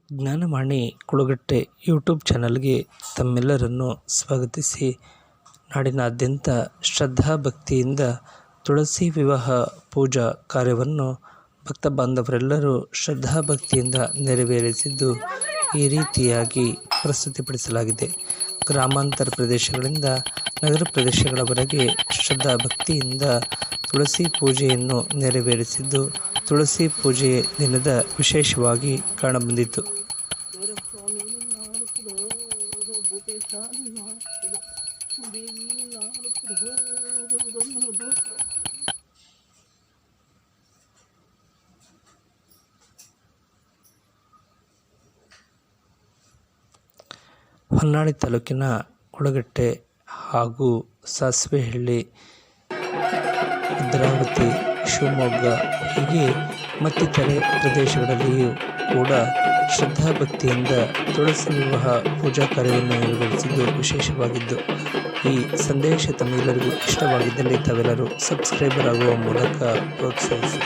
Gyan Vani Kulagatte YouTube ಚಾನಲ್ಗೆ ತಮ್ಮೆಲ್ಲರನ್ನು ಸ್ವಾಗತಿಸಿ, ನಾಡಿನಾದ್ಯಂತ ಶ್ರದ್ಧಾಭಕ್ತಿಯಿಂದ ತುಳಸಿ ವಿವಾಹ ಪೂಜಾ ಕಾರ್ಯವನ್ನು ಭಕ್ತ ಬಾಂಧವರೆಲ್ಲರೂ ಶ್ರದ್ಧಾಭಕ್ತಿಯಿಂದ ನೆರವೇರಿಸಿದ್ದು ಈ ರೀತಿಯಾಗಿ ಪ್ರಸ್ತುತಿಪಡಿಸಲಾಗಿದೆ. ಗ್ರಾಮಾಂತರ ಪ್ರದೇಶಗಳಿಂದ ನಗರ ಪ್ರದೇಶಗಳವರೆಗೆ ಶ್ರದ್ಧಾಭಕ್ತಿಯಿಂದ ತುಳಸಿ ಪೂಜೆಯನ್ನು ನೆರವೇರಿಸಿದ್ದು ತುಳಸಿ ಪೂಜೆ ದಿನದ ವಿಶೇಷವಾಗಿ ಕಾಣಬಂದಿತು. ಹೊನ್ನಾಳಿ ತಾಲೂಕಿನ ಕುಳಗಟ್ಟೆ ಹಾಗೂ ಸಾಸ್ವೆಹಳ್ಳಿ, ಭದ್ರಾವತಿ, ಶಿವಮೊಗ್ಗ ಹೀಗೆ ಮತ್ತಿತರೆ ಪ್ರದೇಶಗಳಲ್ಲಿಯೂ ಕೂಡ ಶ್ರದ್ಧಾಭಕ್ತಿಯಿಂದ ತುಳಸಿ ವಿವಾಹ ಪೂಜಾ ಕಾರ್ಯವನ್ನು ನೆರವೇರಿಸಿದ್ದು ವಿಶೇಷವಾಗಿದ್ದು, ಈ ಸಂದೇಶ ತಮ್ಮೆಲ್ಲರಿಗೂ ಇಷ್ಟವಾಗಿದ್ದಲ್ಲಿ ತಾವೆಲ್ಲರೂ ಸಬ್ಸ್ಕ್ರೈಬರ್ ಆಗುವ ಮೂಲಕ ಪ್ರೋತ್ಸಾಹಿಸಿ.